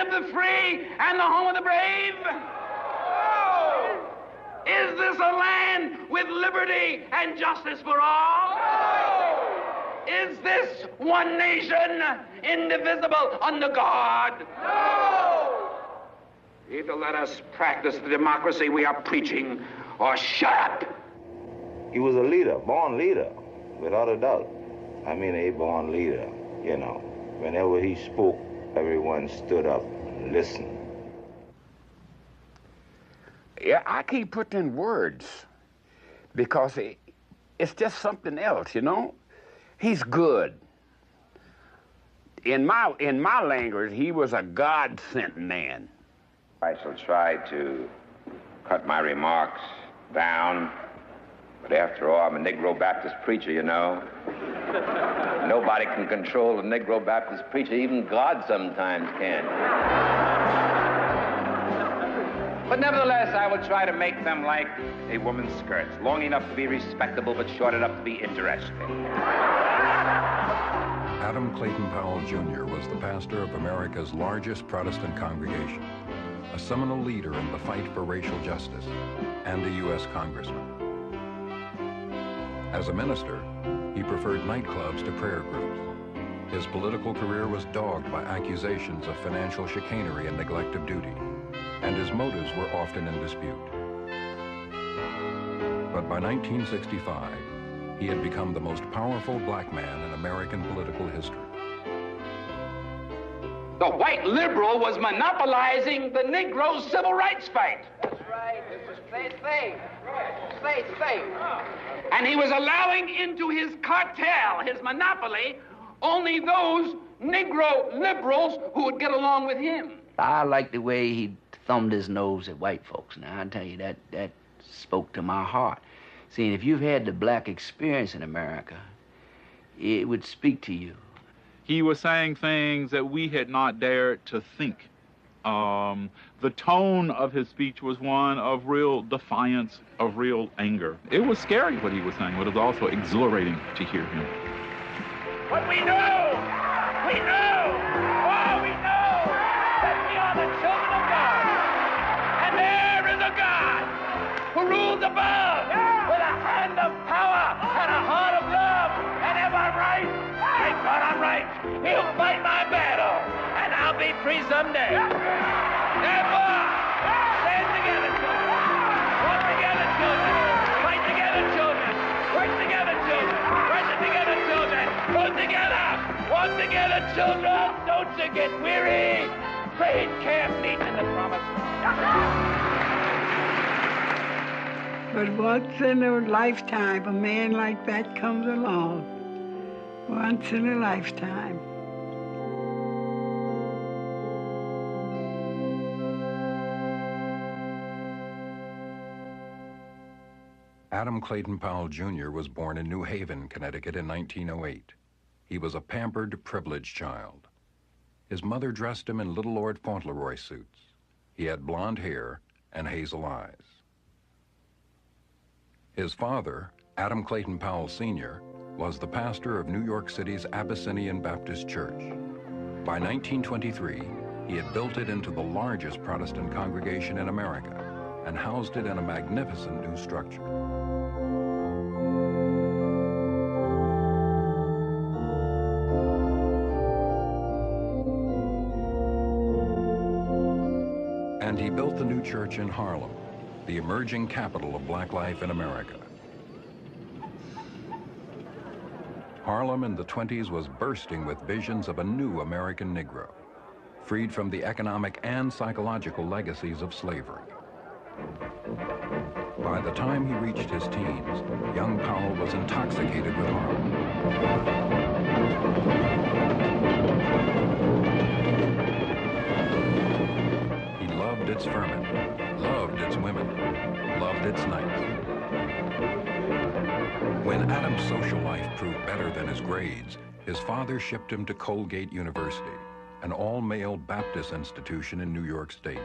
of the free and the home of the brave? No. Is this a land with liberty and justice for all? No. Is this one nation, indivisible, under God? No. Either let us practice the democracy we are preaching, or shut up. He was a leader, born leader, without a doubt. I mean, a born leader, you know. Whenever he spoke, everyone stood up and listened. Yeah, I can't put in words because it's just something else, you know? He's good. In my language, he was a God-sent man. I shall try to cut my remarks down, but after all, I'm a Negro Baptist preacher, you know. Nobody can control a Negro Baptist preacher, even God sometimes can. But nevertheless, I will try to make them like a woman's skirts, long enough to be respectable, but short enough to be interesting. Adam Clayton Powell, Jr. was the pastor of America's largest Protestant congregation, a seminal leader in the fight for racial justice, and a U.S. congressman. As a minister, he preferred nightclubs to prayer groups. His political career was dogged by accusations of financial chicanery and neglect of duty, and his motives were often in dispute. But by 1965, he had become the most powerful black man in American political history. The white liberal was monopolizing the Negro's civil rights fight. That's right. Say thing. Say thing. And he was allowing into his cartel, his monopoly, only those Negro liberals who would get along with him. I like the way he thumbed his nose at white folks. Now, I tell you, that spoke to my heart. See, if you've had the black experience in America, it would speak to you. He was saying things that we had not dared to think. The tone of his speech was one of real defiance, of real anger. It was scary what he was saying, but it was also exhilarating to hear him. What we know, oh, we know that we are the children of God. And there is a God who rules above with a hand of power and a heart of love. And if I'm right, thank God I'm right. He'll fight my battle, and I'll be free someday. Therefore, stand together, children. Walk together, children. Fight together, children. Work together, children. Worship together, children. Go together. Walk together, children. Don't you get weary. Praying camp meet in the promised land. But once in a lifetime, a man like that comes along. Once in a lifetime. Adam Clayton Powell, Jr. was born in New Haven, Connecticut in 1908. He was a pampered, privileged child. His mother dressed him in Little Lord Fauntleroy suits. He had blonde hair and hazel eyes. His father, Adam Clayton Powell, Sr., was the pastor of New York City's Abyssinian Baptist Church. By 1923, he had built it into the largest Protestant congregation in America and housed it in a magnificent new structure. And he built the new church in Harlem, the emerging capital of black life in America. Harlem in the 20s was bursting with visions of a new American Negro, freed from the economic and psychological legacies of slavery. By the time he reached his teens, young Powell was intoxicated with Harlem. He loved its ferment, loved its women, loved its nights. When Adam's social life proved better than his grades, his father shipped him to Colgate University, an all-male Baptist institution in New York State,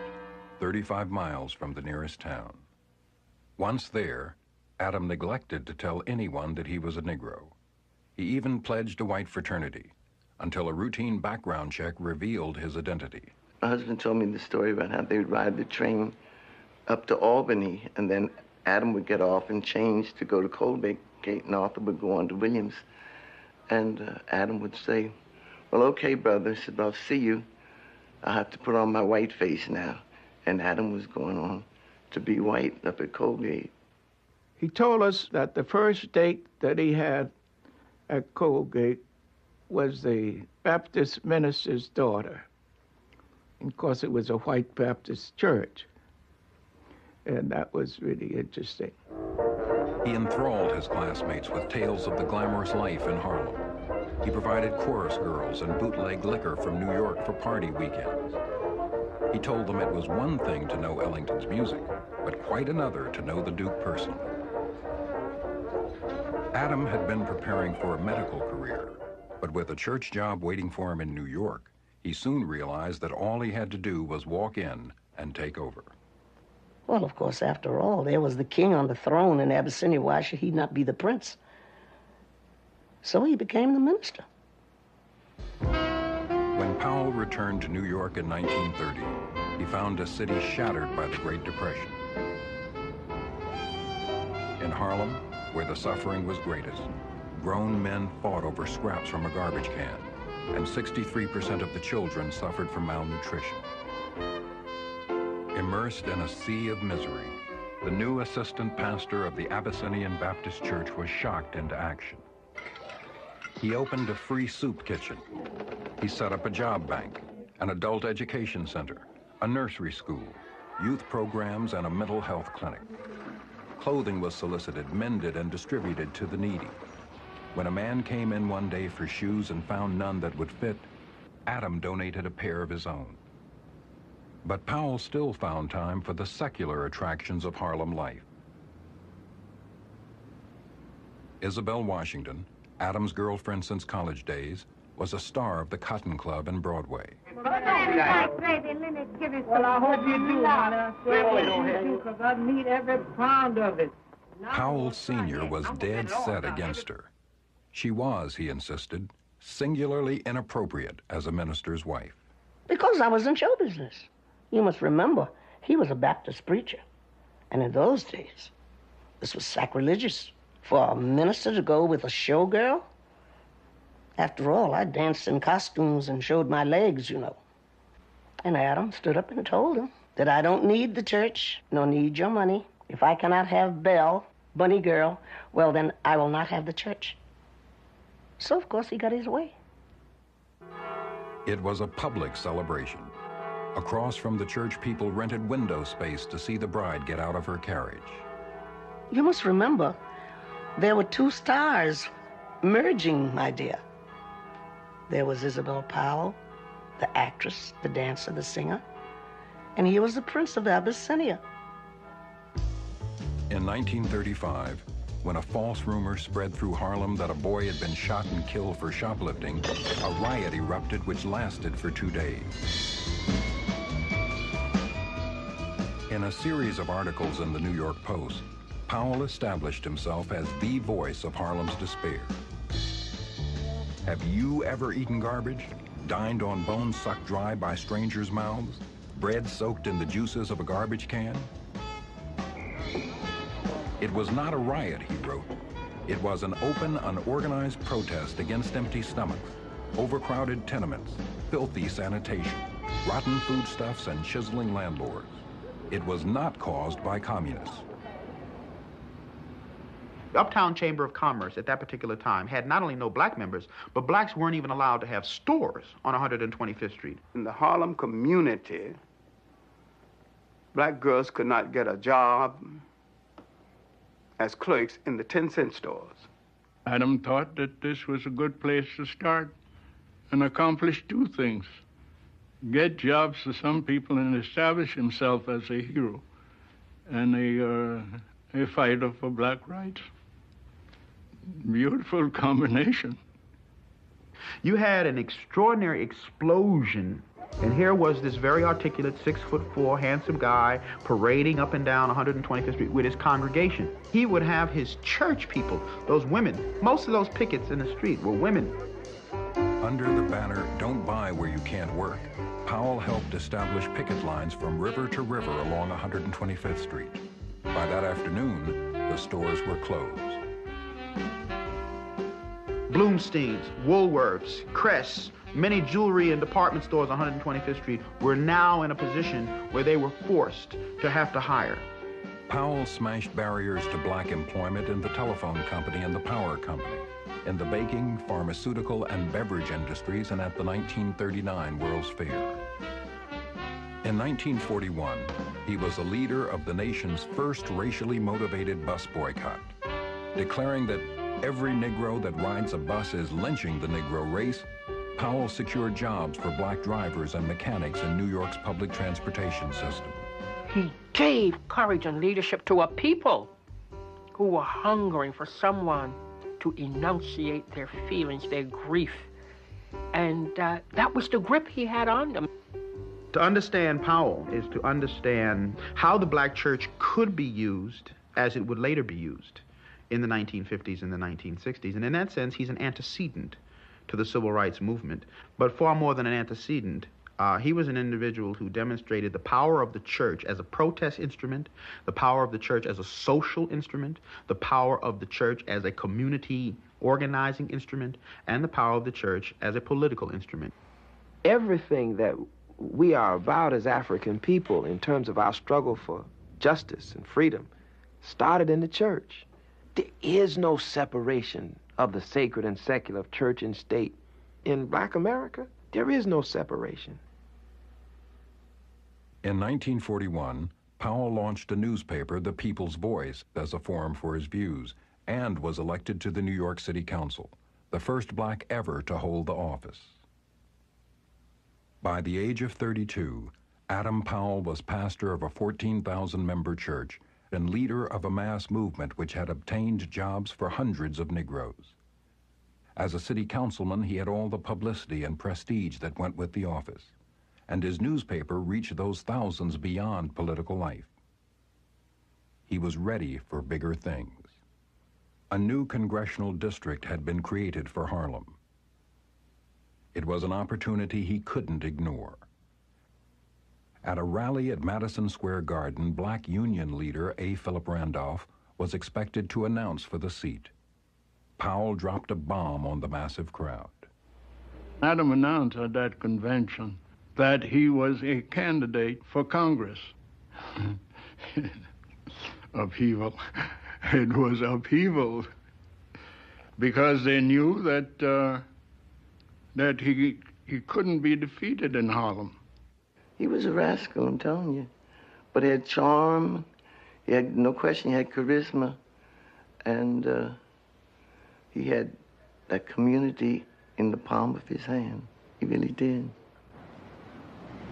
35 miles from the nearest town. Once there, Adam neglected to tell anyone that he was a Negro. He even pledged a white fraternity, until a routine background check revealed his identity. My husband told me the story about how they would ride the train up to Albany, and then Adam would get off and change to go to Colgate Gate, and Arthur would go on to Williams. And Adam would say, well, okay, brother. He said, I'll see you. I'll have to put on my white face now. And Adam was going on to be white up at Colgate. He told us that the first date that he had at Colgate was the Baptist minister's daughter. And of course, it was a white Baptist church. And that was really interesting. He enthralled his classmates with tales of the glamorous life in Harlem. He provided chorus girls and bootleg liquor from New York for party weekends. He told them it was one thing to know Ellington's music, but quite another to know the Duke personally. Adam had been preparing for a medical career, but with a church job waiting for him in New York, he soon realized that all he had to do was walk in and take over. Well, of course, after all, there was the king on the throne in Abyssinia. Why should he not be the prince? So he became the minister. When Powell returned to New York in 1930, he found a city shattered by the Great Depression. In Harlem, where the suffering was greatest, grown men fought over scraps from a garbage can, and 63% of the children suffered from malnutrition. Immersed in a sea of misery, the new assistant pastor of the Abyssinian Baptist Church was shocked into action. He opened a free soup kitchen. He set up a job bank, an adult education center, a nursery school, youth programs, and a mental health clinic. Clothing was solicited, mended, and distributed to the needy. When a man came in one day for shoes and found none that would fit, Adam donated a pair of his own. But Powell still found time for the secular attractions of Harlem life. Isabel Washington, Adam's girlfriend since college days, was a star of the Cotton Club in Broadway. Well, I hope you do, Anna. Because I need every pound of it. Powell Sr. was dead set against her. She was, he insisted, singularly inappropriate as a minister's wife. Because I was in show business. You must remember, he was a Baptist preacher. And in those days, this was sacrilegious for a minister to go with a showgirl. After all, I danced in costumes and showed my legs, you know. And Adam stood up and told him that I don't need the church, nor need your money. If I cannot have Belle, Bunny Girl, well, then I will not have the church. So, of course, he got his way. It was a public celebration. Across from the church, people rented window space to see the bride get out of her carriage. You must remember, there were two stars merging, my dear. There was Isabel Powell, the actress, the dancer, the singer, and he was the Prince of Abyssinia. In 1935, when a false rumor spread through Harlem that a boy had been shot and killed for shoplifting, a riot erupted which lasted for 2 days. In a series of articles in the New York Post, Powell established himself as the voice of Harlem's despair. Have you ever eaten garbage? Dined on bones sucked dry by strangers' mouths? Bread soaked in the juices of a garbage can? It was not a riot, he wrote. It was an open, unorganized protest against empty stomachs, overcrowded tenements, filthy sanitation, rotten foodstuffs, and chiseling landlords. It was not caused by communists. The Uptown Chamber of Commerce at that particular time had not only no black members, but blacks weren't even allowed to have stores on 125th Street. In the Harlem community, black girls could not get a job as clerks in the 10-cent stores. Adam thought that this was a good place to start and accomplish two things: get jobs for some people and establish himself as a hero and a fighter for black rights. Beautiful combination. You had an extraordinary explosion, and here was this very articulate 6'4", handsome guy parading up and down 125th Street with his congregation. He would have his church people, those women. Most of those pickets in the street were women. Under the banner, "Don't buy where you can't work," Powell helped establish picket lines from river to river along 125th Street. By that afternoon, the stores were closed. Bloomstein's, Woolworths, Crest, many jewelry and department stores on 125th Street were now in a position where they were forced to have to hire. Powell smashed barriers to black employment in the telephone company and the power company, in the baking, pharmaceutical, and beverage industries, and at the 1939 World's Fair. In 1941, he was a leader of the nation's first racially motivated bus boycott, declaring that every Negro that rides a bus is lynching the Negro race. Powell secured jobs for black drivers and mechanics in New York's public transportation system. He gave courage and leadership to a people who were hungering for someone to enunciate their feelings, their grief. And that was the grip he had on them. To understand Powell is to understand how the black church could be used as it would later be used in the 1950s and the 1960s. And in that sense, he's an antecedent to the civil rights movement. But far more than an antecedent, he was an individual who demonstrated the power of the church as a protest instrument, the power of the church as a social instrument, the power of the church as a community organizing instrument, and the power of the church as a political instrument. Everything that we are about as African people in terms of our struggle for justice and freedom started in the church. There is no separation of the sacred and secular, of church and state. In black America, there is no separation. In 1941, Powell launched a newspaper, The People's Voice, as a forum for his views, and was elected to the New York City Council, the first black ever to hold the office. By the age of 32, Adam Powell was pastor of a 14,000-member church and leader of a mass movement which had obtained jobs for hundreds of Negroes. As a city councilman, he had all the publicity and prestige that went with the office, and his newspaper reached those thousands beyond political life. He was ready for bigger things. A new congressional district had been created for Harlem. It was an opportunity he couldn't ignore. At a rally at Madison Square Garden, black union leader A. Philip Randolph was expected to announce for the seat. Powell dropped a bomb on the massive crowd. Adam announced at that convention that he was a candidate for Congress. Upheaval. It was upheaval because they knew that that he couldn't be defeated in Harlem. He was a rascal, I'm telling you. But he had charm, he had, no question, he had charisma, and he had that community in the palm of his hand. He really did.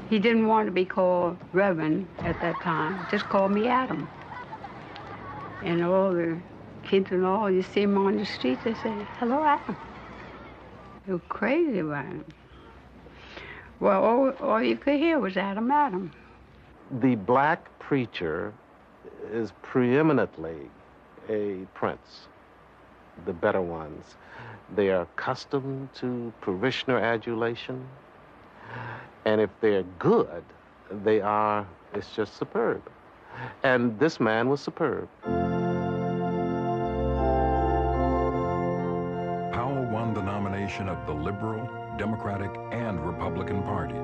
He didn't want to be called Reverend at that time. Just called me Adam. And all the kids and all, you see him on the street, they say, "Hello, Adam." They were crazy about him. Well, all you could hear was Adam, Adam. The black preacher is preeminently a prince, the better ones. They are accustomed to parishioner adulation, and if they're good, it's just superb. And this man was superb. Powell won the nomination of the Liberal, Democratic, and Republican parties.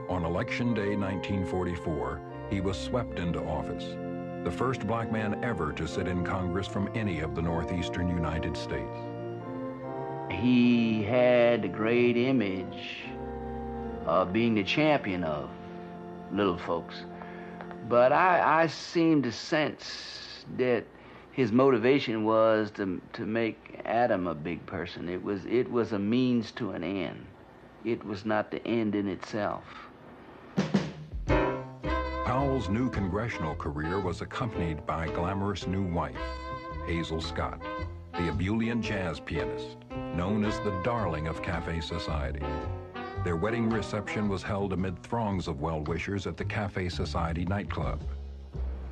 On Election Day 1944, he was swept into office, the first black man ever to sit in Congress from any of the northeastern United States. He had a great image of being the champion of little folks. But I seem to sense that his motivation was to make Adam a big person. It was a means to an end. It was not the end in itself. Powell's new congressional career was accompanied by a glamorous new wife, Hazel Scott, the ebullient jazz pianist, known as the darling of cafe society. Their wedding reception was held amid throngs of well-wishers at the Cafe Society nightclub.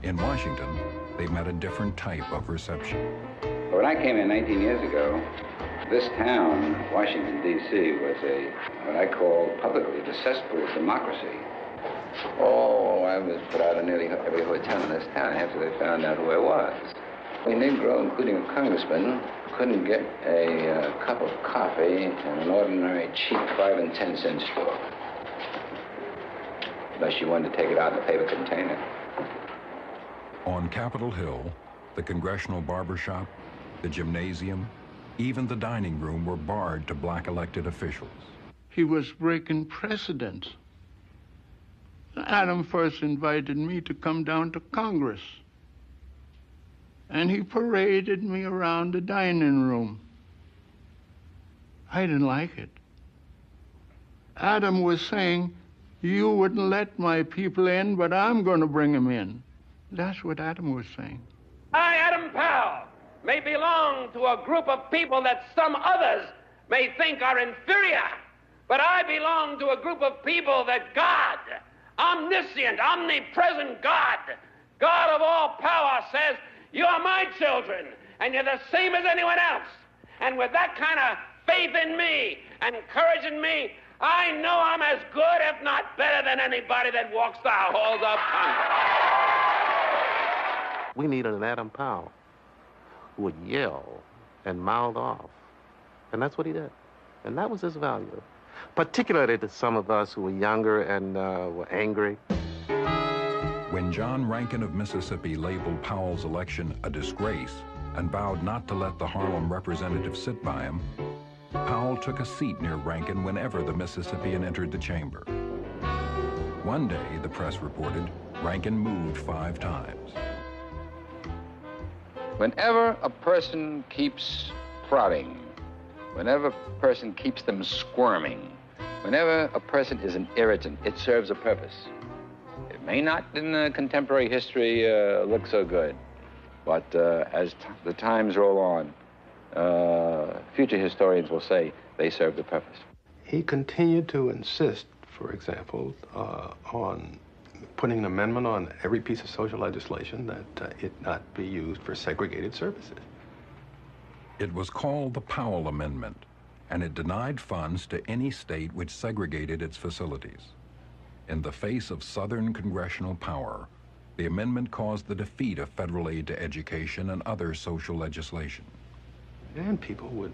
In Washington, they met a different type of reception. When I came in 19 years ago, This town, Washington, D.C., was what I call publicly the cesspool of democracy. Oh, I was put out of nearly every hotel in this town after they found out who I was. A Negro, including a congressman, couldn't get a cup of coffee in an ordinary cheap 5 and 10 cent store. Unless you wanted to take it out in a paper container. On Capitol Hill, the congressional barbershop, the gymnasium, even the dining room were barred to black elected officials. He was breaking precedents. Adam first invited me to come down to Congress. And he paraded me around the dining room. I didn't like it. Adam was saying, you wouldn't let my people in, but I'm going to bring them in. That's what Adam was saying. I, Adam Powell, may belong to a group of people that some others may think are inferior, but I belong to a group of people that God, omniscient, omnipresent God, God of all power, says, you are my children, and you're the same as anyone else. And with that kind of faith in me and courage in me, I know I'm as good, if not better, than anybody that walks the halls of Congress. We needed an Adam Powell who would yell and mouth off. And that's what he did. And that was his value, particularly to some of us who were younger and were angry. When John Rankin of Mississippi labeled Powell's election a disgrace and vowed not to let the Harlem representative sit by him, Powell took a seat near Rankin whenever the Mississippian entered the chamber. One day, the press reported, Rankin moved 5 times. Whenever a person keeps prodding, whenever a person keeps them squirming, whenever a person is an irritant, it serves a purpose. It may not in contemporary history look so good, but as the times roll on, future historians will say they served a purpose. He continued to insist, for example, on putting an amendment on every piece of social legislation that it not be used for segregated services. It was called the Powell Amendment, and it denied funds to any state which segregated its facilities. In the face of Southern congressional power, the amendment caused the defeat of federal aid to education and other social legislation. And people would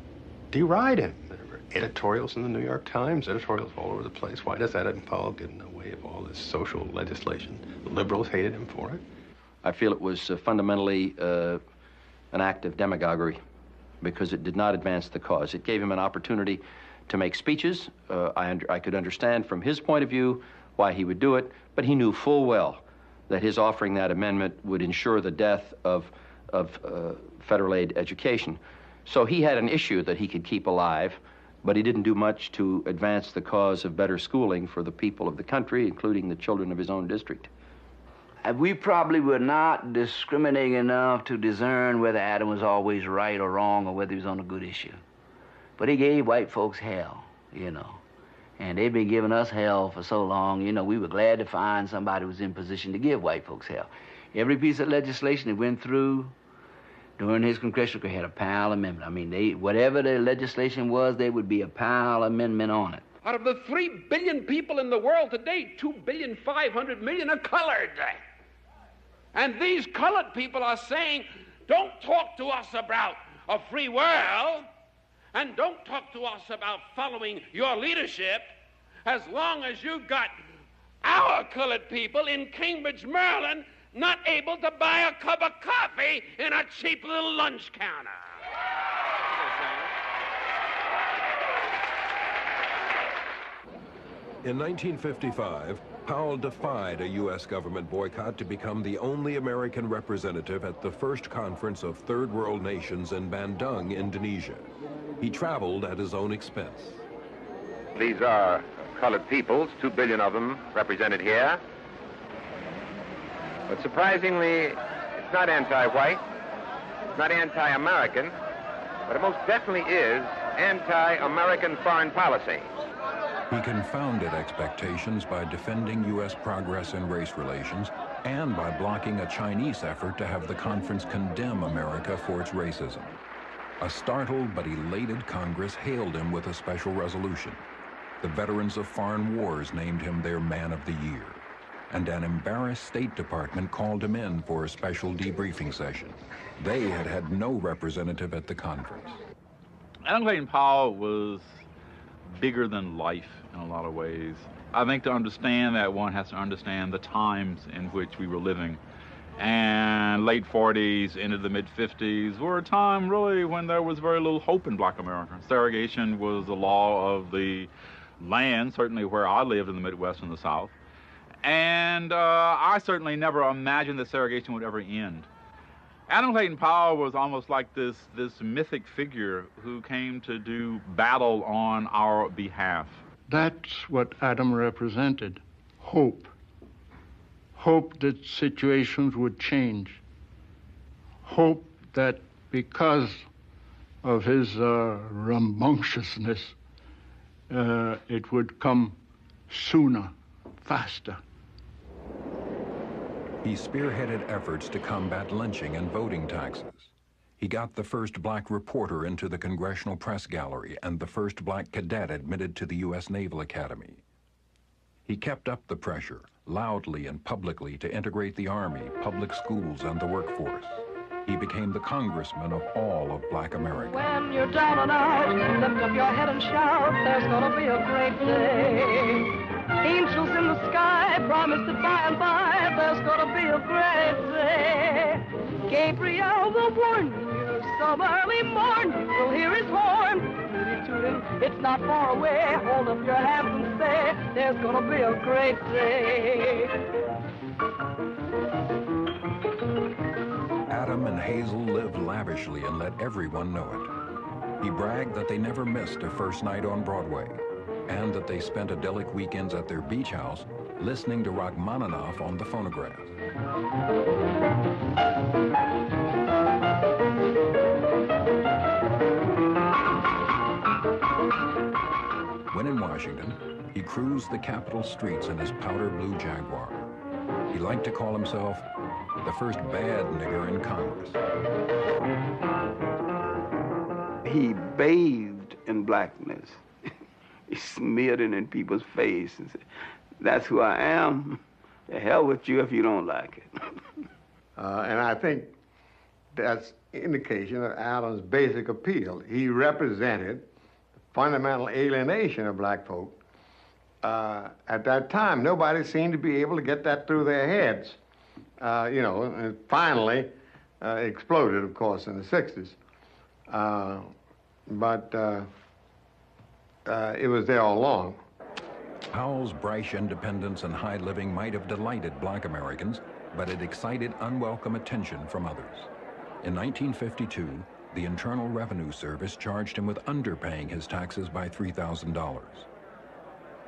deride him. There were editorials in the New York Times, editorials all over the place. Why does Adam Powell get in the way of all this social legislation? The liberals hated him for it. I feel it was fundamentally an act of demagoguery because it did not advance the cause. It gave him an opportunity to make speeches. I could understand from his point of view why he would do it, but he knew full well that his offering that amendment would ensure the death of federal aid education. So he had an issue that he could keep alive, but he didn't do much to advance the cause of better schooling for the people of the country, including the children of his own district. We probably were not discriminating enough to discern whether Adam was always right or wrong or whether he was on a good issue. But he gave white folks hell, you know. And they've been giving us hell for so long, you know, we were glad to find somebody who was in position to give white folks hell. Every piece of legislation that went through during his congressional career had a Powell Amendment. I mean, whatever the legislation was, there would be a Powell Amendment on it. Out of the 3 billion people in the world today, 2,500,000,000 are colored. And these colored people are saying, don't talk to us about a free world, and don't talk to us about following your leadership as long as you got our colored people in Cambridge, Maryland, not able to buy a cup of coffee in a cheap little lunch counter. In 1955, Powell defied a U.S. government boycott to become the only American representative at the first conference of Third World Nations in Bandung, Indonesia. He traveled at his own expense. These are colored peoples, 2 billion of them represented here. But surprisingly, it's not anti-white, it's not anti-American, but it most definitely is anti-American foreign policy. He confounded expectations by defending U.S. progress in race relations and by blocking a Chinese effort to have the conference condemn America for its racism. A startled but elated Congress hailed him with a special resolution. The veterans of foreign wars named him their Man of the Year, and an embarrassed State Department called him in for a special debriefing session. They had had no representative at the conference. Adam Clayton Powell was bigger than life in a lot of ways. I think to understand that, one has to understand the times in which we were living. And late 40s into the mid-50s were a time really when there was very little hope in black America. Segregation was the law of the land, certainly where I lived in the Midwest and the South. And I certainly never imagined that segregation would ever end. Adam Clayton Powell was almost like this mythic figure who came to do battle on our behalf. That's what Adam represented, hope. Hope that situations would change. Hope that because of his rambunctiousness, it would come sooner, faster. He spearheaded efforts to combat lynching and voting taxes. He got the first black reporter into the Congressional Press Gallery and the first black cadet admitted to the U.S. Naval Academy. He kept up the pressure, loudly and publicly, to integrate the Army, public schools, and the workforce. He became the congressman of all of black America. When you're down and out, lift up your head and shout, there's gonna be a great day. Angels in the sky promise that by and by there's gonna be a great day. Gabriel will warn you some early morning, you'll hear his horn. Tooting, it's not far away. Hold up your hands and say, there's gonna be a great day. Adam and Hazel lived lavishly and let everyone know it. He bragged that they never missed a first night on Broadway, and that they spent idyllic weekends at their beach house listening to Rachmaninoff on the phonograph. When in Washington, he cruised the Capitol streets in his powder blue Jaguar. He liked to call himself the first bad nigger in Congress. He bathed in blackness. He smeared it in people's face and said, that's who I am. The hell with you if you don't like it. And I think that's indication of Adam's basic appeal. He represented the fundamental alienation of black folk. At that time, nobody seemed to be able to get that through their heads. You know, and it finally exploded, of course, in the 60s. But it was there all along. Powell's brash independence and high living might have delighted black Americans, but it excited unwelcome attention from others. In 1952, the Internal Revenue Service charged him with underpaying his taxes by $3,000.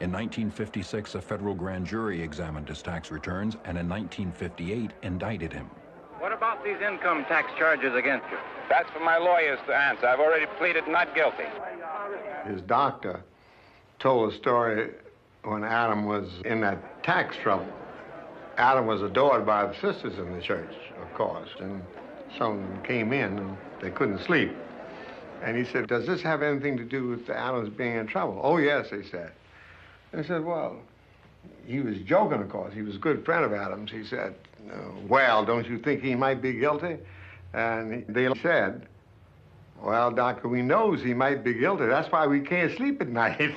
In 1956, a federal grand jury examined his tax returns, and in 1958, indicted him. What about these income tax charges against you? That's for my lawyers to answer. I've already pleaded not guilty. His doctor told a story when Adam was in that tax trouble. Adam was adored by the sisters in the church, of course, and some came in and they couldn't sleep. And he said, does this have anything to do with Adam's being in trouble? Oh, yes, they said. And I said, well, he was joking, of course. He was a good friend of Adam's. He said, well, don't you think he might be guilty? And they said, well, doctor, we knows he might be guilty. That's why we can't sleep at night.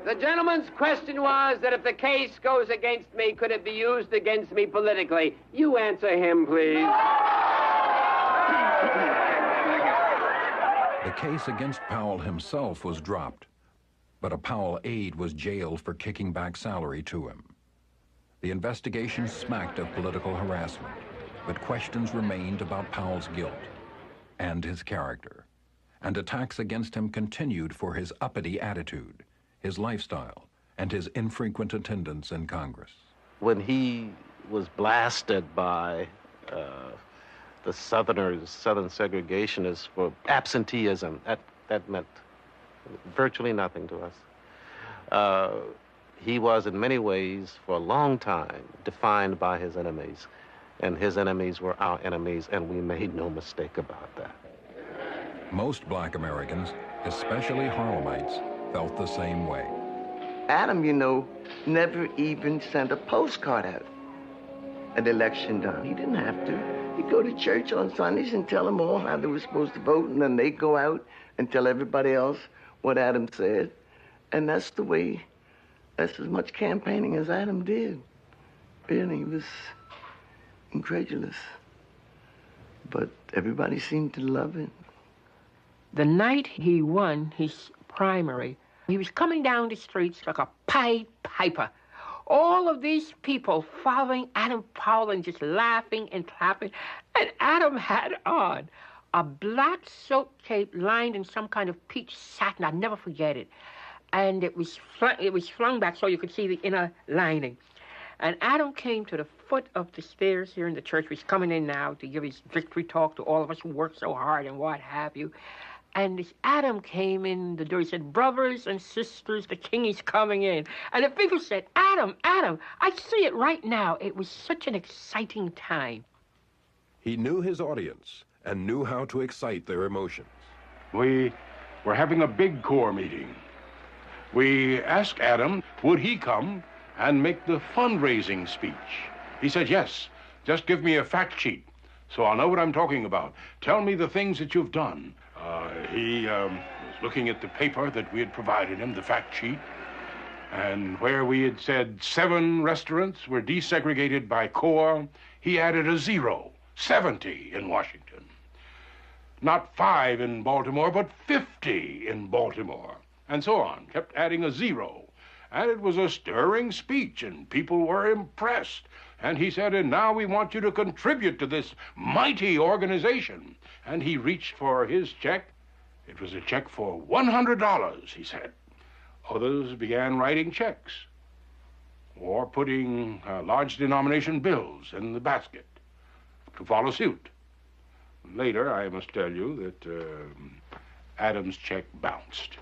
The gentleman's question was that if the case goes against me, could it be used against me politically? You answer him, please. The case against Powell himself was dropped, but a Powell aide was jailed for kicking back salary to him. The investigation smacked of political harassment, but questions remained about Powell's guilt and his character, and attacks against him continued for his uppity attitude, his lifestyle, and his infrequent attendance in Congress. When he was blasted by the Southern segregationists for absenteeism, that meant virtually nothing to us. He was in many ways, for a long time, defined by his enemies. and his enemies were our enemies, and we made no mistake about that. Most black Americans, especially Harlemites, felt the same way. Adam, you know, never even sent a postcard out at election time. He didn't have to. He'd go to church on Sundays and tell them all how they were supposed to vote, and then they'd go out and tell everybody else what Adam said. And that's the way, that's as much campaigning as Adam did. Really, he was incredulous. But everybody seemed to love him. The night he won his primary, he was coming down the streets like a Pied Piper. All of these people following Adam Powell and just laughing and clapping. And Adam had on a black silk cape lined in some kind of peach satin. I'll never forget it. And it was flung back so you could see the inner lining. And Adam came to the foot of the stairs here in the church. He's coming in now to give his victory talk to all of us who worked so hard and what have you. And as Adam came in the door, he said, "Brothers and sisters, the king is coming in." And the people said, "Adam, Adam, I see it right now." It was such an exciting time. He knew his audience and knew how to excite their emotions. We were having a big corps meeting. We asked Adam, would he come and make the fundraising speech? He said, yes, just give me a fact sheet so I'll know what I'm talking about. Tell me the things that you've done. He was looking at the paper that we had provided him, the fact sheet, and where we had said 7 restaurants were desegregated by corps, he added a 0, 70 in Washington. Not 5 in Baltimore, but 50 in Baltimore, and so on, kept adding a 0. And it was a stirring speech, and people were impressed. And he said, and now we want you to contribute to this mighty organization. And he reached for his check. It was a check for $100, he said. Others began writing checks or putting large denomination bills in the basket to follow suit. Later, I must tell you that Adam's check bounced.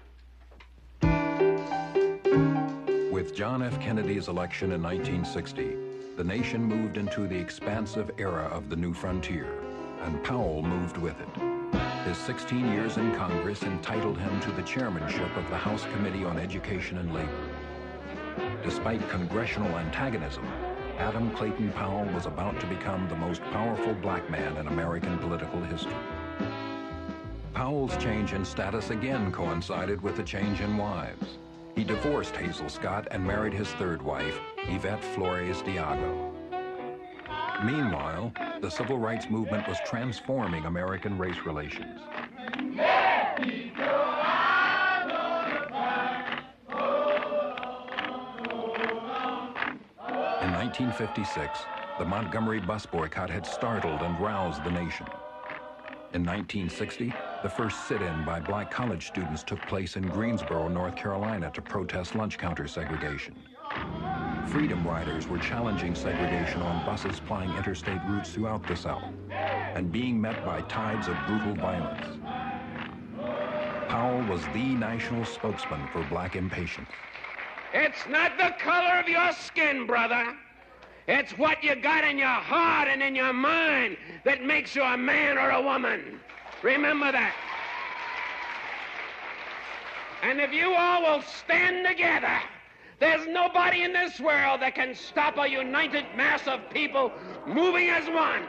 With John F. Kennedy's election in 1960, the nation moved into the expansive era of the new frontier, and Powell moved with it. His 16 years in Congress entitled him to the chairmanship of the House Committee on Education and Labor. Despite congressional antagonism, Adam Clayton Powell was about to become the most powerful black man in American political history. Powell's change in status again coincided with a change in wives. He divorced Hazel Scott and married his third wife, Yvette Flores Diago. Meanwhile, the civil rights movement was transforming American race relations. In 1956, the Montgomery bus boycott had startled and roused the nation. In 1960, the first sit-in by black college students took place in Greensboro, North Carolina to protest lunch counter segregation. Freedom riders were challenging segregation on buses plying interstate routes throughout the South and being met by tides of brutal violence. Powell was the national spokesman for black impatience. It's not the color of your skin, brother. It's what you got in your heart and in your mind that makes you a man or a woman. Remember that. And if you all will stand together, there's nobody in this world that can stop a united mass of people moving as one,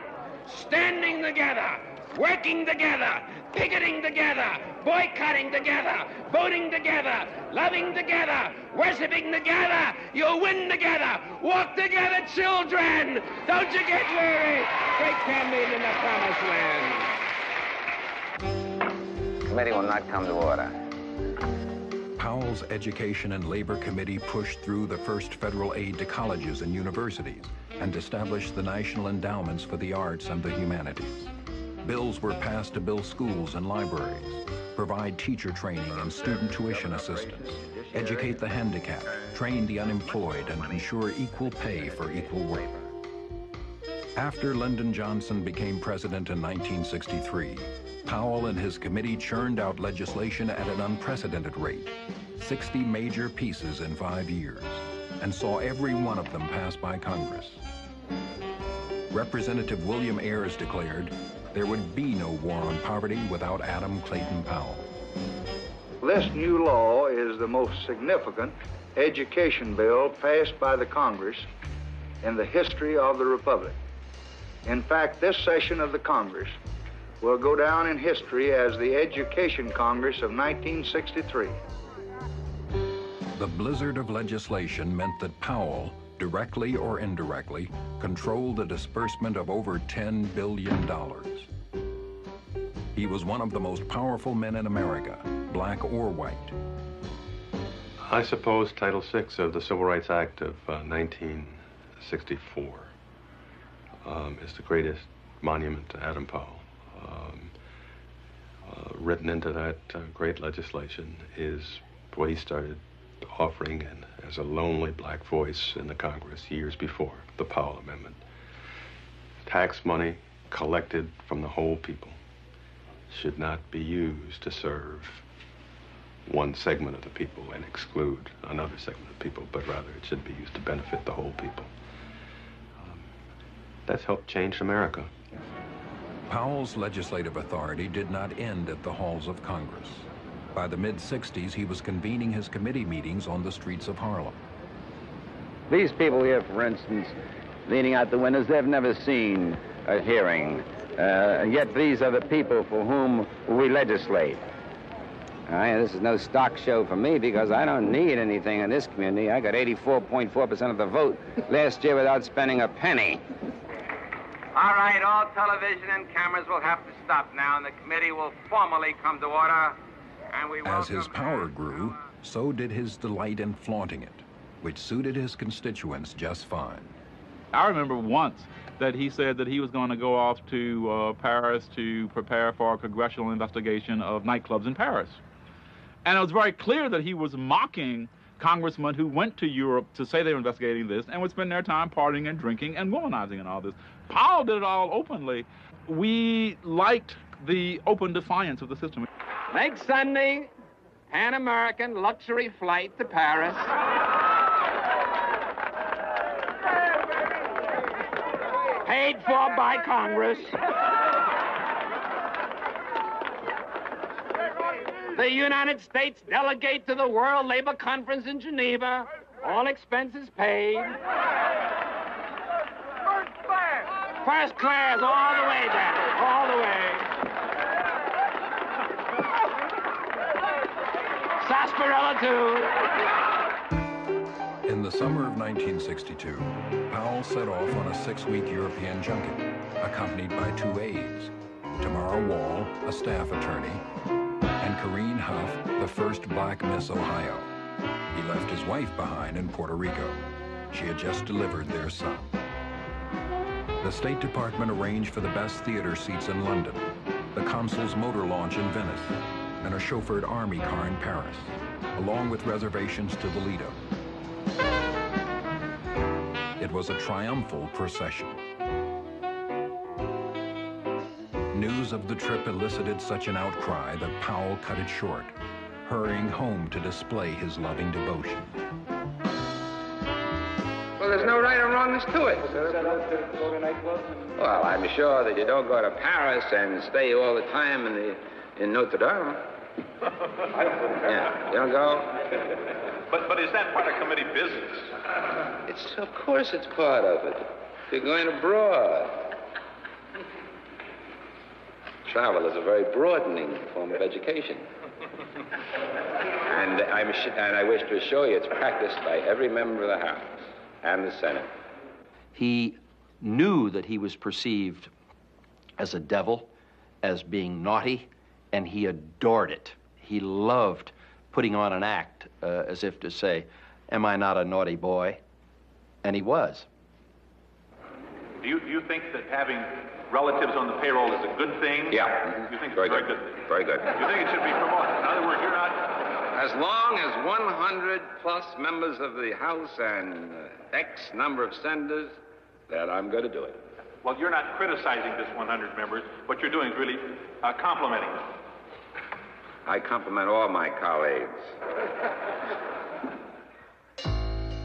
standing together, working together, picketing together, boycotting together, voting together, loving together, worshiping together. You'll win together. Walk together, children. Don't you get weary. Great campaign in the promised land. Committee will not come to order. Powell's Education and Labor Committee pushed through the first federal aid to colleges and universities and established the National Endowments for the Arts and the Humanities. Bills were passed to build schools and libraries, provide teacher training and student tuition assistance, educate the handicapped, train the unemployed, and ensure equal pay for equal work. After Lyndon Johnson became president in 1963, Powell and his committee churned out legislation at an unprecedented rate, 60 major pieces in 5 years, and saw every one of them pass by Congress. Representative William Ayers declared there would be no war on poverty without Adam Clayton Powell. This new law is the most significant education bill passed by the Congress in the history of the Republic. In fact, this session of the Congress will go down in history as the Education Congress of 1963. The blizzard of legislation meant that Powell, directly or indirectly, controlled the disbursement of over $10 billion. He was one of the most powerful men in America, black or white. I suppose Title VI of the Civil Rights Act of 1964 is the greatest monument to Adam Powell. Written into that great legislation is what he started offering and as a lonely black voice in the Congress years before, the Powell Amendment. Tax money collected from the whole people should not be used to serve one segment of the people and exclude another segment of people, but rather it should be used to benefit the whole people. That's helped change America. Powell's legislative authority did not end at the halls of Congress. By the mid-60s, he was convening his committee meetings on the streets of Harlem. These people here, for instance, leaning out the windows, they've never seen a hearing. Yet these are the people for whom we legislate. This is no stock show for me because I don't need anything in this community. I got 84.4% of the vote last year without spending a penny. All right, all television and cameras will have to stop now, and the committee will formally come to order. And we As his power grew, so did his delight in flaunting it, which suited his constituents just fine. I remember once that he said that he was going to go off to Paris to prepare for a congressional investigation of nightclubs in Paris. And it was very clear that he was mocking congressmen who went to Europe to say they were investigating this and would spend their time partying and drinking and womanizing and all this. Powell did it all openly. We liked the open defiance of the system. Next Sunday, Pan-American luxury flight to Paris. Paid for by Congress. The United States delegate to the World Labor Conference in Geneva. All expenses paid. First class all the way down, all the way. Sarsaparilla, too. In the summer of 1962, Powell set off on a 6-week European junket, accompanied by 2 aides, Tamara Wall, a staff attorney, and Corrine Huff, the first black Miss Ohio. He left his wife behind in Puerto Rico. She had just delivered their son. The State Department arranged for the best theater seats in London, the consul's motor launch in Venice, and a chauffeured army car in Paris, along with reservations to the Lido. It was a triumphal procession. News of the trip elicited such an outcry that Powell cut it short, hurrying home to display his loving devotion. Well, there's no right or wrongness to it. Well, I'm sure that you don't go to Paris and stay all the time in Notre Dame. Yeah, you don't go? But is that part of committee business? Of course it's part of it. You're going abroad. Travel is a very broadening form of education. And I wish to assure you it's practiced by every member of the House and the Senate. He knew that he was perceived as a devil, as being naughty, and he adored it. He loved putting on an act as if to say, am I not a naughty boy? And he was. Do you think that having relatives on the payroll is a good thing? Yeah. You think very it's a good. very good thing? Very good. You think it should be promoted? In other words, you're not... As long as 100 plus members of the House and X number of senators, then I'm going to do it. Well, you're not criticizing this 100 members. What you're doing is really complimenting them. I compliment all my colleagues.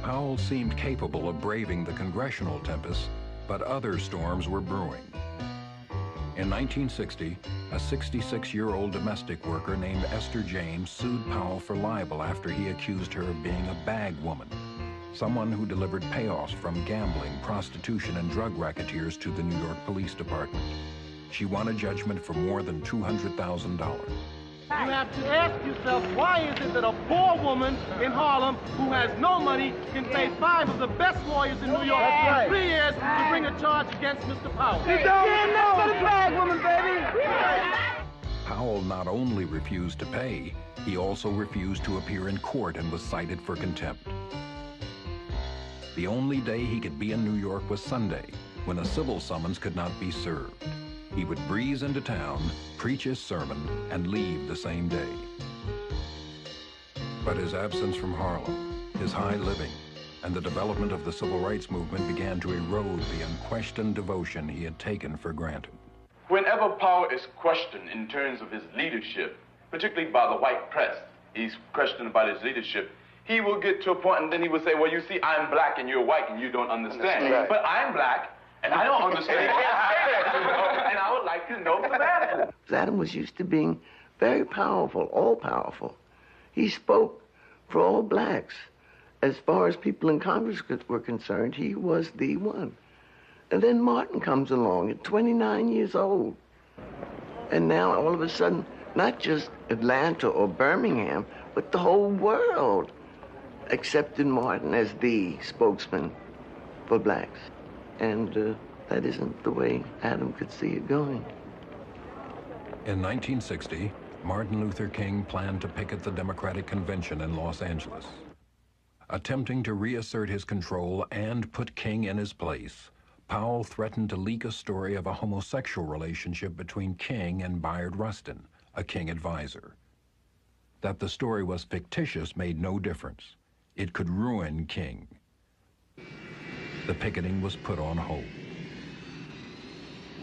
Powell seemed capable of braving the congressional tempest But other storms were brewing. In 1960, a 66-year-old domestic worker named Esther James sued Powell for libel after he accused her of being a bag woman, someone who delivered payoffs from gambling, prostitution, and drug racketeers to the New York Police Department. She won a judgment for more than $200,000. You have to ask yourself, why is it that a poor woman in Harlem who has no money can pay 5 of the best lawyers in New York 3 years to bring a charge against Mr. Powell? Woman, baby. Powell not only refused to pay, he also refused to appear in court and was cited for contempt. The only day he could be in New York was Sunday, when a civil summons could not be served. He would breeze into town, preach his sermon, and leave the same day. But his absence from Harlem, his high living, and the development of the civil rights movement began to erode the unquestioned devotion he had taken for granted. Whenever Powell is questioned in terms of his leadership, particularly by the white press, he's questioned about his leadership, he will get to a point and then he will say, well, you see, I'm black and you're white and you don't understand. Right. But I'm black and I don't understand. And I would like to know the matter. Adam was used to being very powerful, all-powerful. He spoke for all blacks. As far as people in Congress were concerned, he was the one. And then Martin comes along at 29 years old. And now all of a sudden, not just Atlanta or Birmingham, but the whole world accepted Martin as the spokesman for blacks. And that isn't the way Adam could see it going. In 1960, Martin Luther King planned to picket the Democratic Convention in Los Angeles. Attempting to reassert his control and put King in his place, Powell threatened to leak a story of a homosexual relationship between King and Bayard Rustin, a King advisor. That the story was fictitious made no difference. It could ruin King. The picketing was put on hold.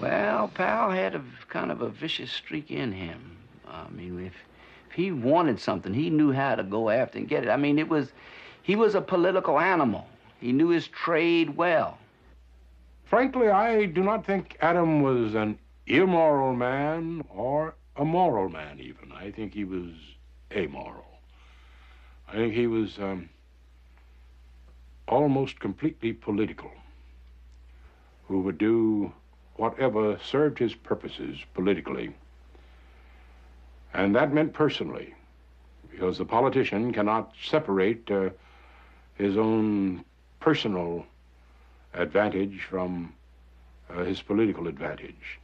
Well, Powell had kind of a vicious streak in him. I mean, if he wanted something, he knew how to go after and get it. I mean, he was a political animal. He knew his trade well. Frankly, I do not think Adam was an immoral man or a moral man, even. I think he was amoral. I think he was almost completely political, who would do whatever served his purposes politically. And that meant personally, because the politician cannot separate his own personal advantage from his political advantage.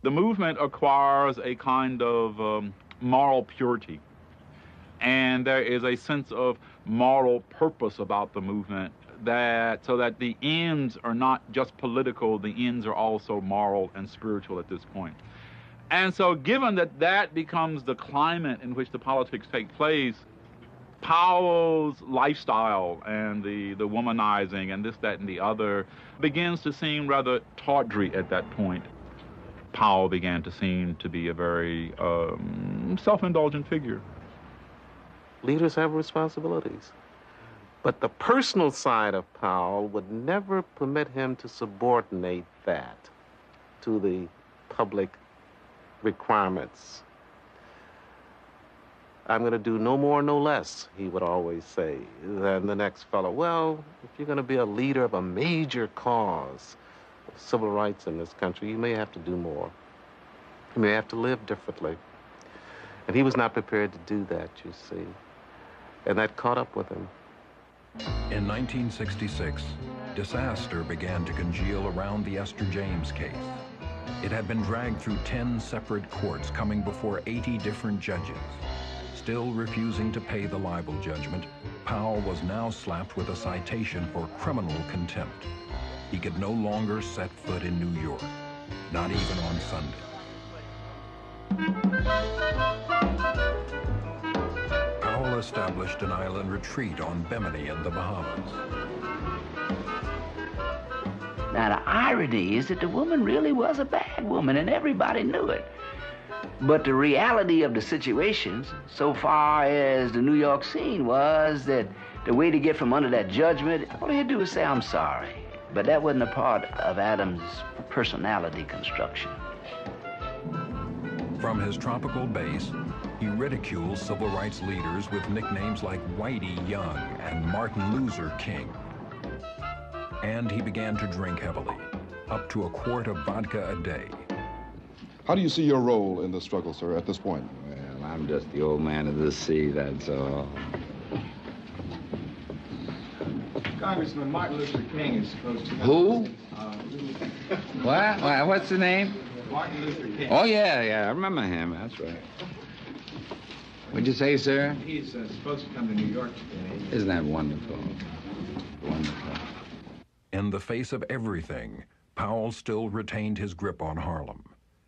The movement acquires a kind of moral purity, and there is a sense of moral purpose about the movement, so that the ends are not just political, the ends are also moral and spiritual at this point. And so given that that becomes the climate in which the politics take place, Powell's lifestyle and the womanizing and this, that, and the other begins to seem rather tawdry at that point. Powell began to seem to be a very self-indulgent figure. Leaders have responsibilities. But the personal side of Powell would never permit him to subordinate that to the public requirements. I'm going to do no more, no less, he would always say, than the next fellow. Well, if you're going to be a leader of a major cause of civil rights in this country, you may have to do more. You may have to live differently. And he was not prepared to do that, you see. And that caught up with him. In 1966, disaster began to congeal around the Esther James case. It had been dragged through 10 separate courts, coming before 80 different judges. Still refusing to pay the libel judgment, Powell was now slapped with a citation for criminal contempt. He could no longer set foot in New York, not even on Sunday. Powell established an island retreat on Bimini in the Bahamas. Now, the irony is that the woman really was a bad woman, and everybody knew it. But the reality of the situations, so far as the New York scene, was that the way to get from under that judgment, all he had to do was say, I'm sorry. But that wasn't a part of Adams' personality construction. From his tropical base, he ridicules civil rights leaders with nicknames like Whitey Young and Martin Luther King. And he began to drink heavily, up to a quart of vodka a day. How do you see your role in the struggle, sir, at this point? Well, I'm just the old man of the sea, that's all. Congressman Martin Luther King is supposed to... Who? What? What's the name? Martin Luther King. Oh, yeah, I remember him, that's right. What'd you say, sir? He's supposed to come to New York today. Isn't that wonderful? Wonderful. In the face of everything, Powell still retained his grip on Harlem.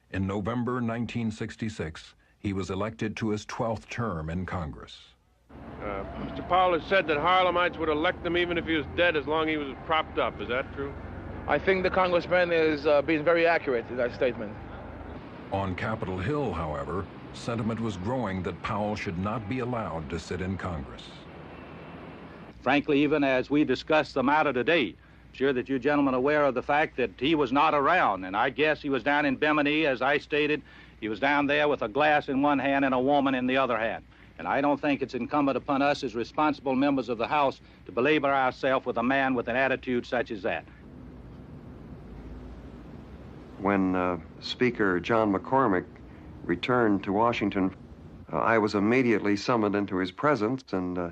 In November 1966, he was elected to his 12th term in Congress. Mr. Powell has said that Harlemites would elect him even if he was dead as long as he was propped up. Is that true? I think the congressman is being very accurate in that statement. On Capitol Hill, however, sentiment was growing that Powell should not be allowed to sit in Congress. Frankly, even as we discuss the matter today, I'm sure that you gentlemen are aware of the fact that he was not around, and I guess he was down in Bimini, as I stated. He was down there with a glass in one hand and a woman in the other hand. And I don't think it's incumbent upon us as responsible members of the House to belabor ourselves with a man with an attitude such as that. When Speaker John McCormick returned to Washington, I was immediately summoned into his presence, and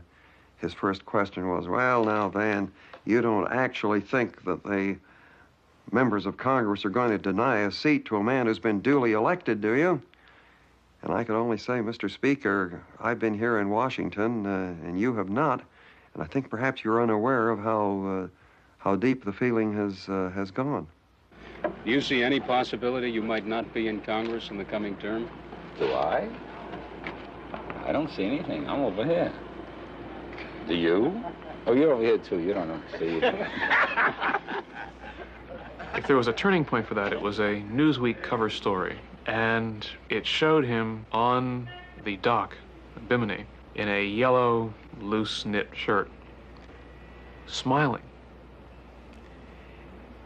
his first question was, well, now, Van, you don't actually think that the members of Congress are going to deny a seat to a man who's been duly elected, do you? And I could only say, Mr. Speaker, I've been here in Washington, and you have not, and I think perhaps you're unaware of how deep the feeling has gone. Do you see any possibility you might not be in Congress in the coming term? Do I? I don't see anything. I'm over here. Do you? Oh, you're over here, too. You don't see it. If there was a turning point for that, it was a Newsweek cover story. And it showed him on the dock at Bimini in a yellow, loose-knit shirt, smiling.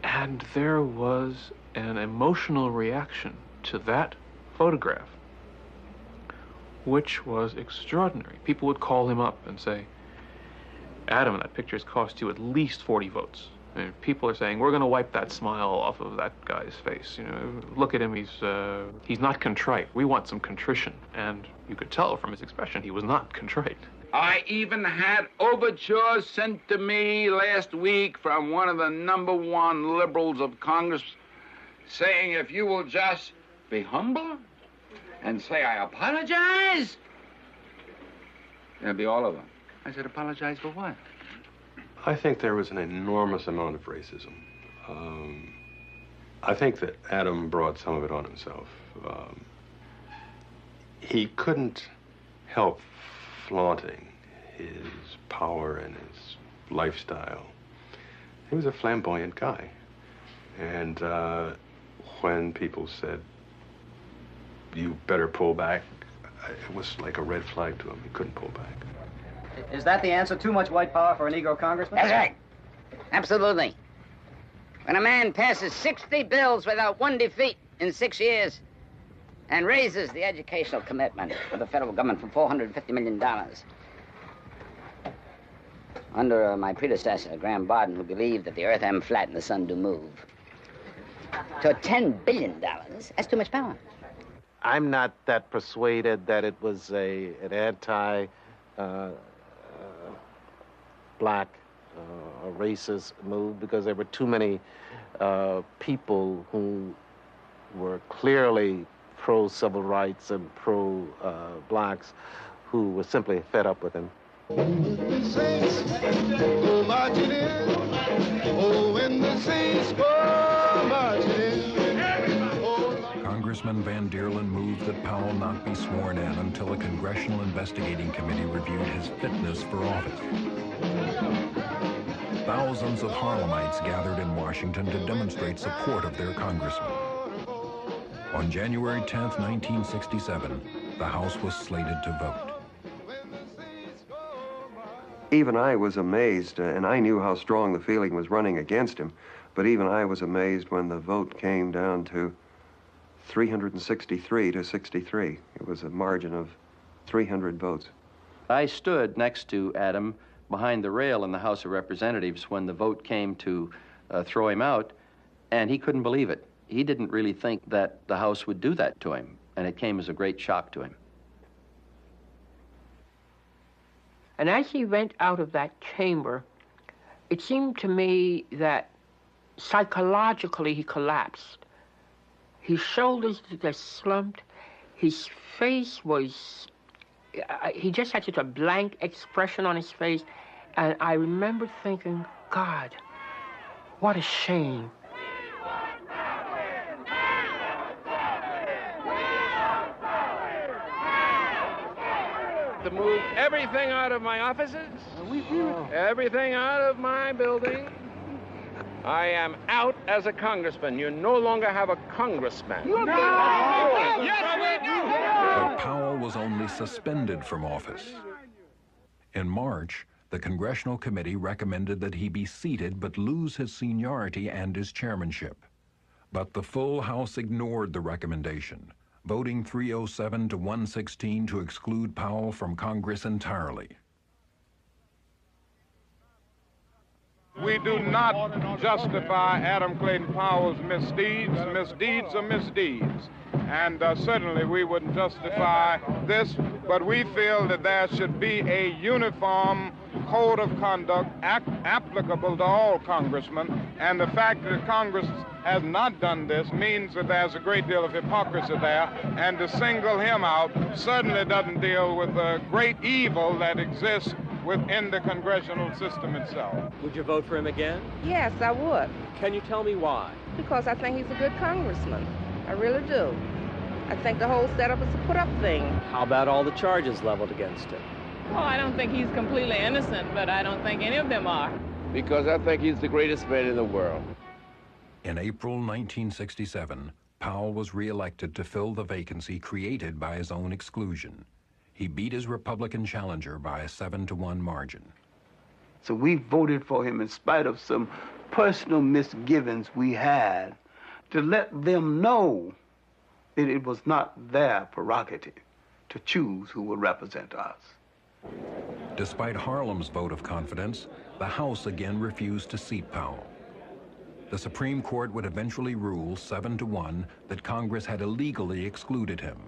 And there was an emotional reaction to that photograph, which was extraordinary. People would call him up and say, Adam, that picture's cost you at least 40 votes. I mean, people are saying, we're going to wipe that smile off of that guy's face. You know, look at him, he's not contrite. We want some contrition. And you could tell from his expression he was not contrite. I even had overtures sent to me last week from one of the #1 liberals of Congress saying, if you will just be humble and say, I apologize, it'll be all over. I said, apologize for what? I think there was an enormous amount of racism. I think that Adam brought some of it on himself. He couldn't help flaunting his power and his lifestyle. He was a flamboyant guy. And when people said, you better pull back, it was like a red flag to him. He couldn't pull back. Is that the answer? Too much white power for a Negro congressman? That's right. Absolutely. When a man passes 60 bills without one defeat in 6 years and raises the educational commitment of the federal government from $450 million under my predecessor, Graham Barden, who believed that the earth am flat and the sun do move, to $10 billion, that's too much power. I'm not that persuaded that it was an anti- black, a racist move, because there were too many people who were clearly pro-civil rights and pro-blacks who were simply fed up with him. Congressman Van Deerlin moved that Powell not be sworn in until a congressional investigating committee reviewed his fitness for office. Thousands of Harlemites gathered in Washington to demonstrate support of their congressman. On January 10th, 1967, the House was slated to vote. Even I was amazed, and I knew how strong the feeling was running against him. But even I was amazed when the vote came down to 363 to 63. It was a margin of 300 votes. I stood next to Adam behind the rail in the House of Representatives when the vote came to throw him out, and he couldn't believe it. He didn't really think that the House would do that to him, and it came as a great shock to him. And as he went out of that chamber, it seemed to me that psychologically he collapsed. His shoulders just slumped. His face was, he just had such a blank expression on his face. And I remember thinking, God, what a shame. To move everything out of my offices, everything out of my building. I am out as a congressman. You no longer have a congressman. But Powell was only suspended from office. In March, the Congressional Committee recommended that he be seated but lose his seniority and his chairmanship. But the full House ignored the recommendation, voting 307 to 116 to exclude Powell from Congress entirely. We do not justify Adam Clayton Powell's misdeeds. Misdeeds are misdeeds. And certainly we wouldn't justify this, but we feel that there should be a uniform code of conduct applicable to all congressmen. And the fact that Congress has not done this means that there's a great deal of hypocrisy there. And to single him out certainly doesn't deal with the great evil that exists within the congressional system itself. Would you vote for him again? Yes, I would. Can you tell me why? Because I think he's a good congressman. I really do. I think the whole setup is a put-up thing. How about all the charges leveled against him? Well, I don't think he's completely innocent, but I don't think any of them are. Because I think he's the greatest man in the world. In April 1967, Powell was reelected to fill the vacancy created by his own exclusion. He beat his Republican challenger by a 7-1 margin. So we voted for him in spite of some personal misgivings we had, to let them know that it was not their prerogative to choose who would represent us. Despite Harlem's vote of confidence, the House again refused to seat Powell. The Supreme Court would eventually rule 7-1 that Congress had illegally excluded him.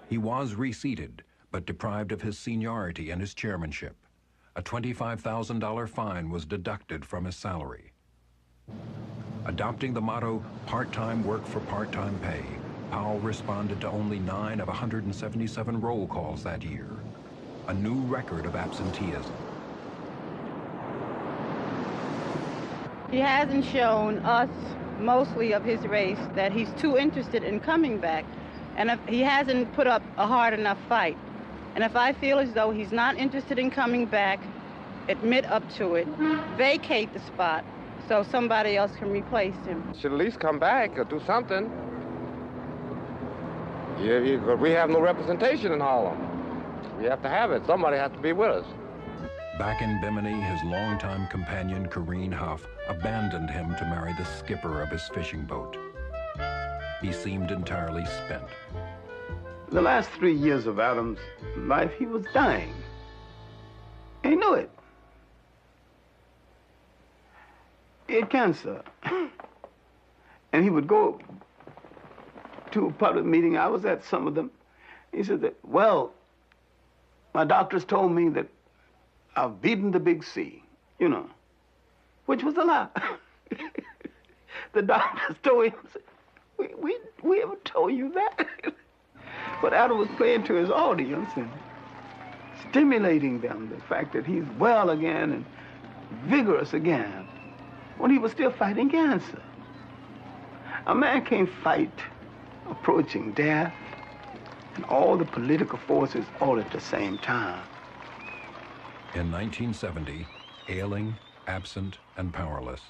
He was reseated, but deprived of his seniority and his chairmanship. A $25,000 fine was deducted from his salary. Adopting the motto, part-time work for part-time pay, Powell responded to only 9 of 177 roll calls that year, a new record of absenteeism. He hasn't shown us, mostly of his race, that he's too interested in coming back, and if he hasn't put up a hard enough fight. And if I feel as though he's not interested in coming back, admit up to it, vacate the spot so somebody else can replace him. Should at least come back or do something. Yeah, we have no representation in Harlem. We have to have it. Somebody has to be with us. Back in Bimini, his longtime companion, Corrine Huff, abandoned him to marry the skipper of his fishing boat. He seemed entirely spent. The last 3 years of Adam's life, he was dying. He knew it. He had cancer. And he would go to a public meeting. I was at some of them. He said that, well, my doctors told me that I've beaten the big C, you know, which was a lie. The doctors told him, we ever told you that? But Adam was playing to his audience and stimulating them, the fact that he's well again and vigorous again, when he was still fighting cancer. A man can't fight approaching death and all the political forces all at the same time. In 1970, ailing, absent, and powerless,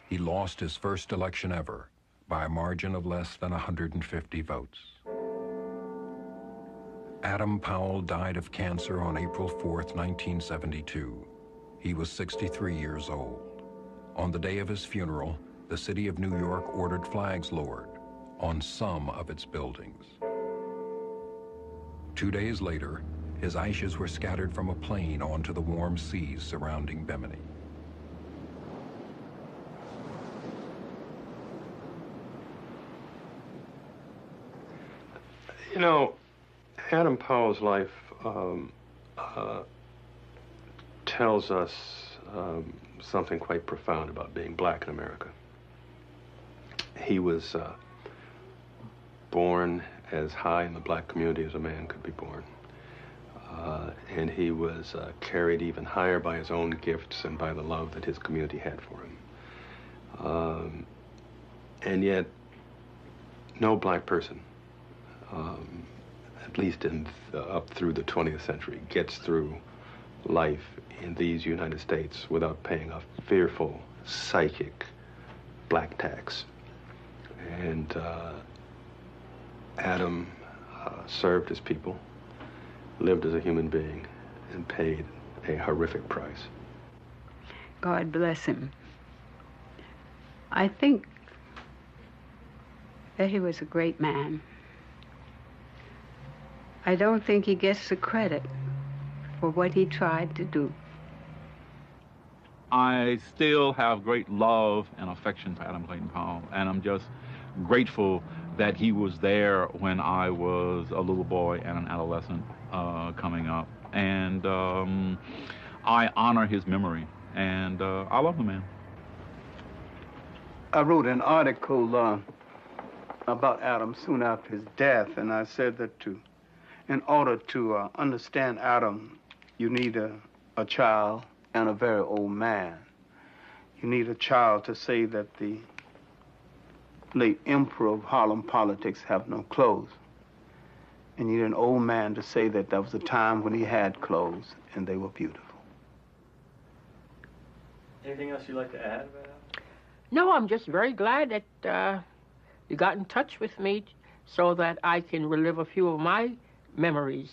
he lost his first election ever by a margin of less than 150 votes. Adam Powell died of cancer on April 4th, 1972. He was 63 years old. On the day of his funeral, the city of New York ordered flags lowered on some of its buildings. 2 days later, his ashes were scattered from a plane onto the warm seas surrounding Bimini. You know, Adam Powell's life tells us something quite profound about being black in America. He was born as high in the black community as a man could be born. And he was carried even higher by his own gifts and by the love that his community had for him. And yet, no black person, at least up through the 20th century, gets through life in these United States without paying a fearful, psychic black tax. And Adam served his people, lived as a human being, and paid a horrific price. God bless him. I think that he was a great man. I don't think he gets the credit for what he tried to do. I still have great love and affection for Adam Clayton Powell, and I'm just grateful that he was there when I was a little boy and an adolescent coming up. And I honor his memory, and I love the man. I wrote an article about Adam soon after his death, and I said that in order to understand Adam, you need a child and a very old man. You need a child to say that the late emperor of Harlem politics have no clothes. And you need an old man to say that there was a time when he had clothes and they were beautiful. Anything else you'd like to add about that? No, I'm just very glad that you got in touch with me so that I can relive a few of my memories.